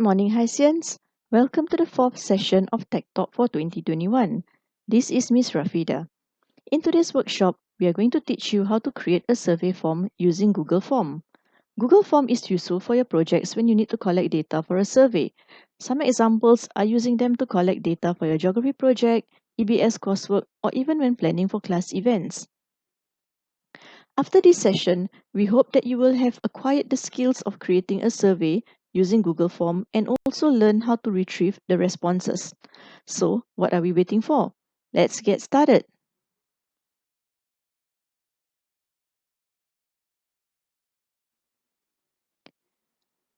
morning, Haitians. Welcome to the fourth session of TechTok for 2021. This is Miss Rafida. In today's workshop, we are going to teach you how to create a survey form using Google Form. Google Form is useful for your projects when you need to collect data for a survey. Some examples are using them to collect data for your geography project, EBS coursework, or even when planning for class events. After this session, we hope that you will have acquired the skills of creating a survey using Google Form and also learn how to retrieve the responses. So, what are we waiting for? Let's get started.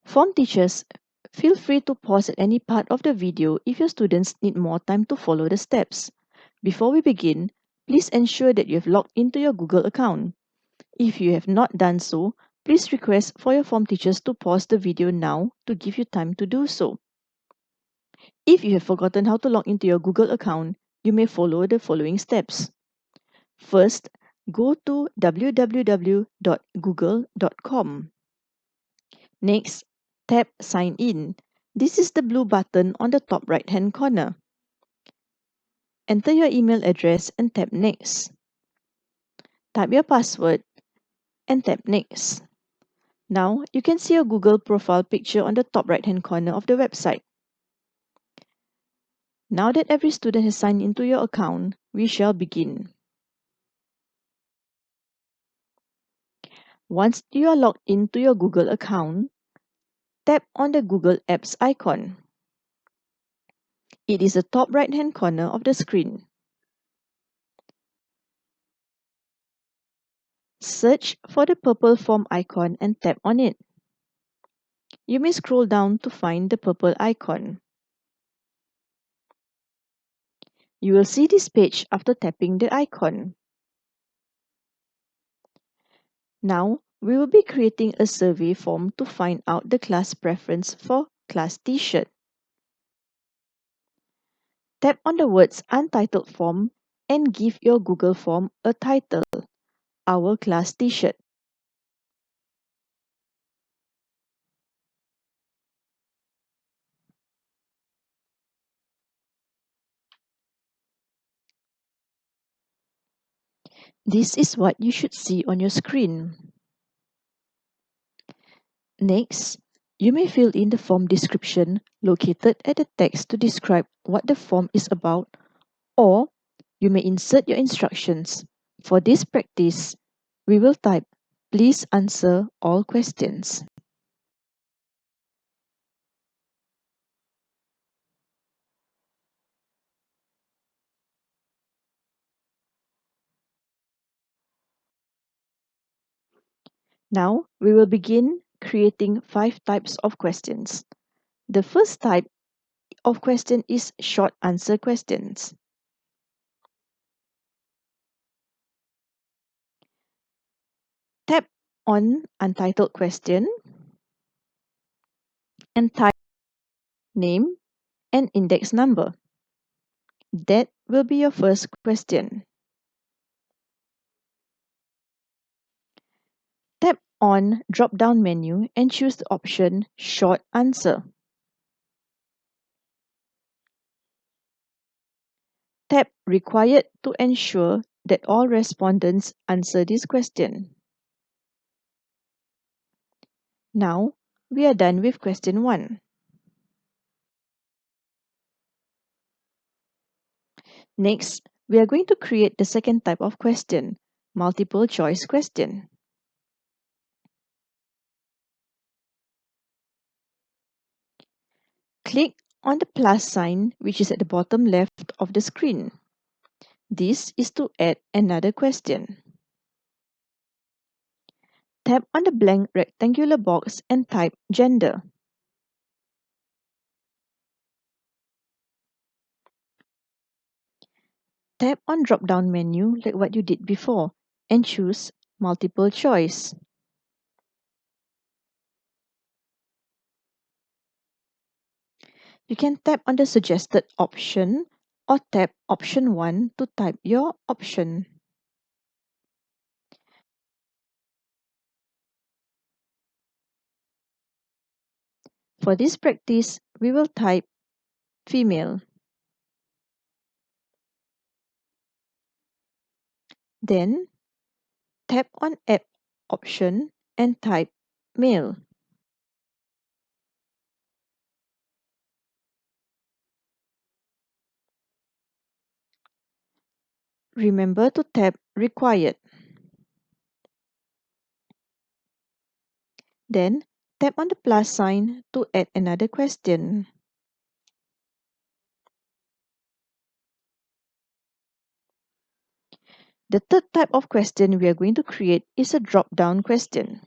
Form teachers, feel free to pause at any part of the video if your students need more time to follow the steps. Before we begin, please ensure that you have logged into your Google account. If you have not done so, please request for your form teachers to pause the video now to give you time to do so. If you have forgotten how to log into your Google account, you may follow the following steps. First, go to www.google.com. Next, tap Sign In. This is the blue button on the top right-hand corner. Enter your email address and tap Next. Type your password and tap Next. Now, you can see your Google profile picture on the top right-hand corner of the website. Now that every student has signed into your account, we shall begin. Once you are logged into your Google account, tap on the Google Apps icon. It is the top right-hand corner of the screen. Search for the purple form icon and tap on it. You may scroll down to find the purple icon. You will see this page after tapping the icon. Now, we will be creating a survey form to find out the class preference for class t-shirt. Tap on the words Untitled Form and give your Google form a title, Our Class T-shirt. This is what you should see on your screen. Next, you may fill in the form description located at the text to describe what the form is about, or you may insert your instructions. For this practice, we will type, Please answer all questions. Now, we will begin creating 5 types of questions. The first type of question is short answer questions. Tap on Untitled Question and type name and index number. That will be your first question. Tap on drop-down menu and choose the option Short Answer. Tap Required to ensure that all respondents answer this question. Now, we are done with question 1. Next, we are going to create the second type of question, multiple choice question. Click on the plus sign which is at the bottom left of the screen. This is to add another question. Tap on the blank rectangular box and type gender. Tap on drop-down menu like what you did before and choose multiple choice. You can tap on the suggested option or tap option 1 to type your option. For this practice, we will type female. Then, tap on App option and type male. Remember to tap Required. Then, tap on the plus sign to add another question. The third type of question we are going to create is a drop-down question.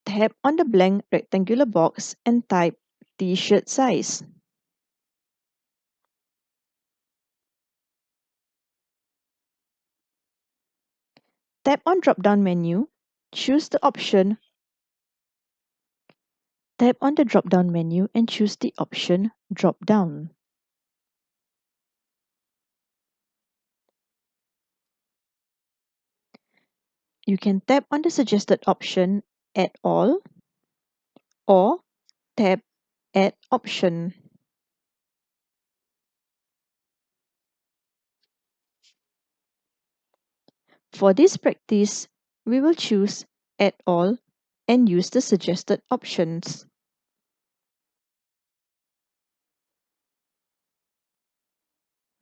Tap on the blank rectangular box and type T-shirt size. Tap on drop-down menu, choose the option. Tap on the drop-down menu and choose the option Drop-down. You can tap on the suggested option Add All or tap Add Option. For this practice, we will choose Add All and use the suggested options.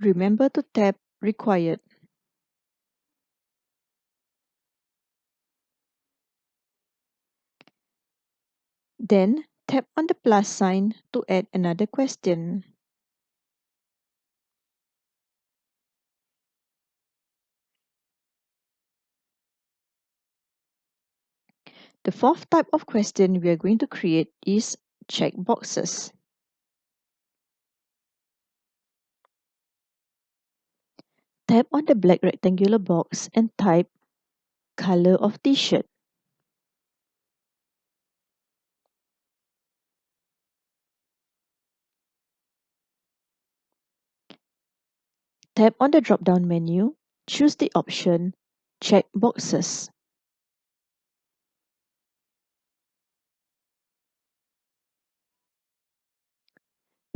Remember to tap Required. Then tap on the plus sign to add another question. The fourth type of question we are going to create is checkboxes. Tap on the black rectangular box and type Color of T-shirt. Tap on the drop-down menu, choose the option Checkboxes.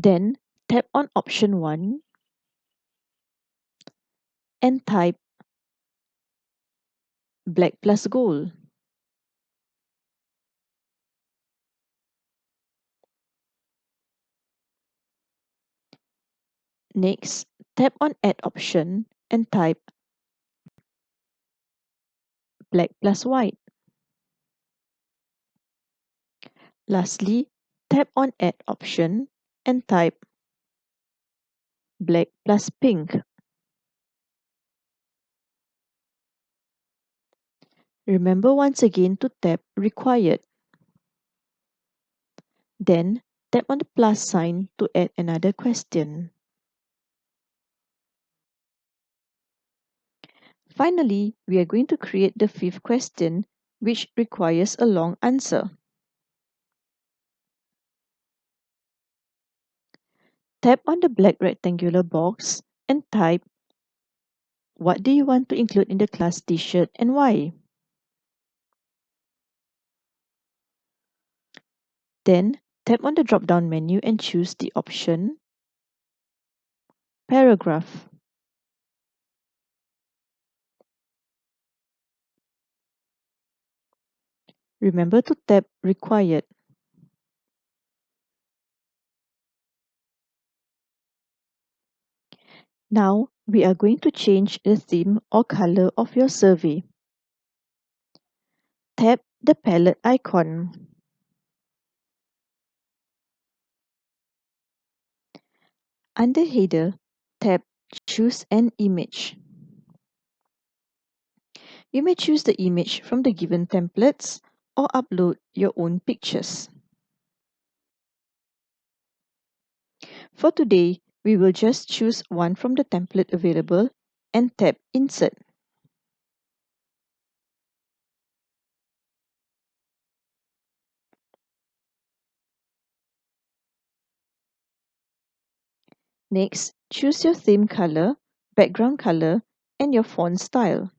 Then tap on option 1 and type black plus gold. Next, tap on Add option and type black plus white. Lastly, tap on Add option and type black plus pink. Remember once again to tap Required. Then tap on the plus sign to add another question. Finally, we are going to create the fifth question, which requires a long answer. Tap on the black rectangular box and type, what do you want to include in the class T-shirt and why? Then, tap on the drop-down menu and choose the option Paragraph. Remember to tap Required. Now, we are going to change the theme or color of your survey. Tap the palette icon. Under Header, tap Choose an image. You may choose the image from the given templates or upload your own pictures. For today, we will just choose one from the template available and tap Insert. Next, choose your theme color, background color, and your font style.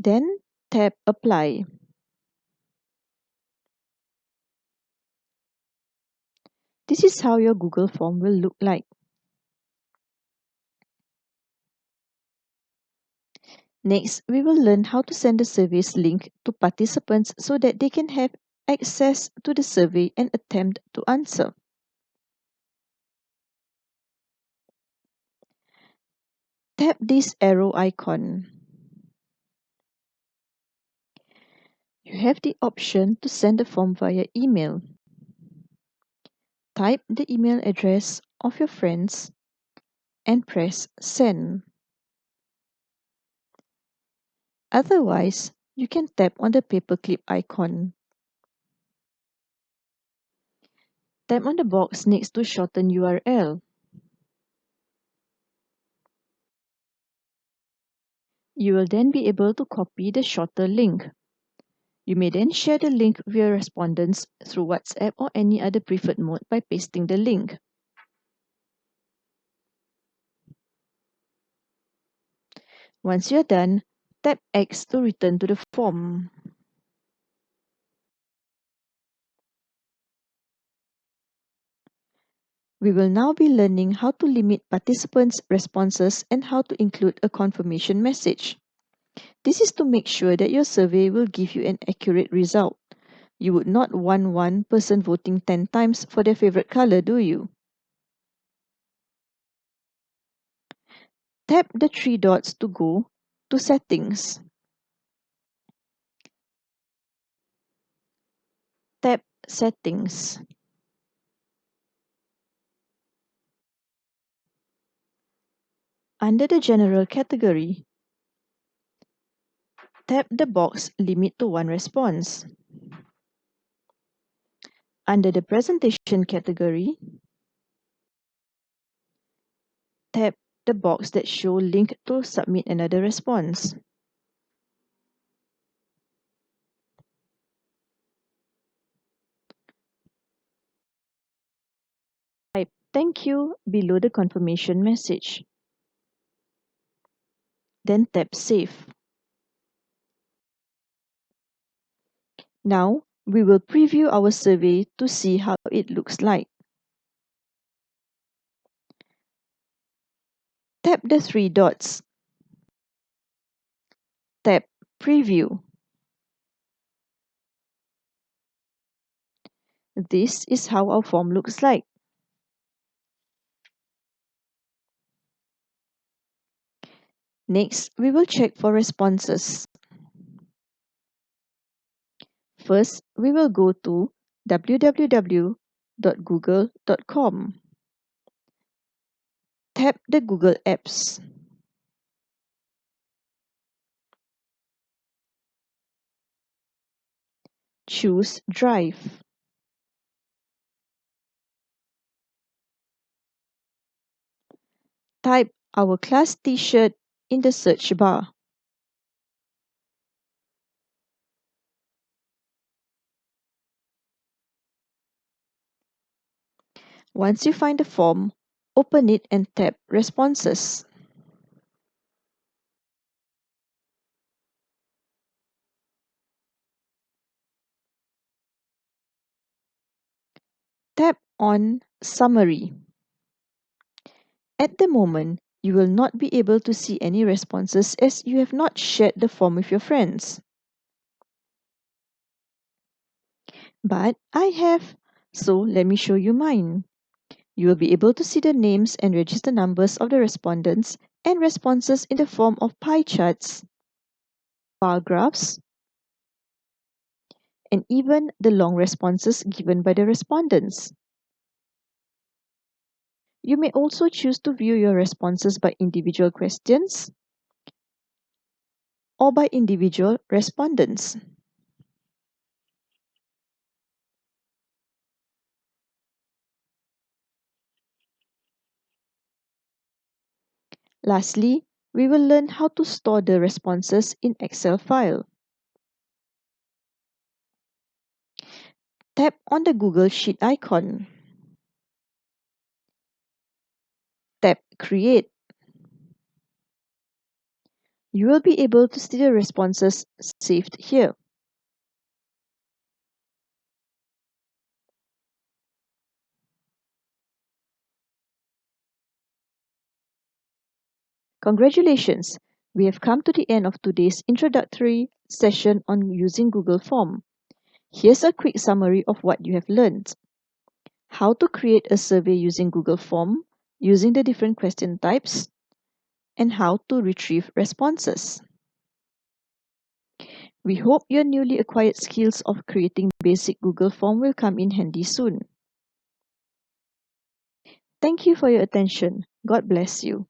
Then tap Apply. This is how your Google form will look like. Next, we will learn how to send the survey's link to participants so that they can have access to the survey and attempt to answer. Tap this arrow icon. You have the option to send the form via email. Type the email address of your friends and press Send. Otherwise, you can tap on the paperclip icon. Tap on the box next to Shorten URL. You will then be able to copy the shorter link. You may then share the link with your respondents through WhatsApp or any other preferred mode by pasting the link. Once you're done, tap X to return to the form. We will now be learning how to limit participants' responses and how to include a confirmation message. This is to make sure that your survey will give you an accurate result. You would not want one person voting 10 times for their favorite color, do you? Tap the three dots to go to Settings. Tap Settings. Under the General category, tap the box Limit to one response. Under the Presentation category, tap the box that shows Link to submit another response. Type Thank you below the confirmation message. Then tap Save. Now, we will preview our survey to see how it looks like. Tap the three dots. Tap Preview. This is how our form looks like. Next, we will check for responses. First, we will go to www.google.com. Tap the Google Apps. Choose Drive. Type our class t-shirt in the search bar. Once you find the form, open it and tap Responses. Tap on Summary. At the moment, you will not be able to see any responses as you have not shared the form with your friends. But I have, so let me show you mine. You will be able to see the names and register numbers of the respondents and responses in the form of pie charts, bar graphs, and even the long responses given by the respondents. You may also choose to view your responses by individual questions or by individual respondents. Lastly, we will learn how to store the responses in Excel file. Tap on the Google Sheet icon. Tap Create. You will be able to see the responses saved here. Congratulations! We have come to the end of today's introductory session on using Google Form. Here's a quick summary of what you have learned. How to create a survey using Google Form, using the different question types, and how to retrieve responses. We hope your newly acquired skills of creating basic Google Form will come in handy soon. Thank you for your attention. God bless you.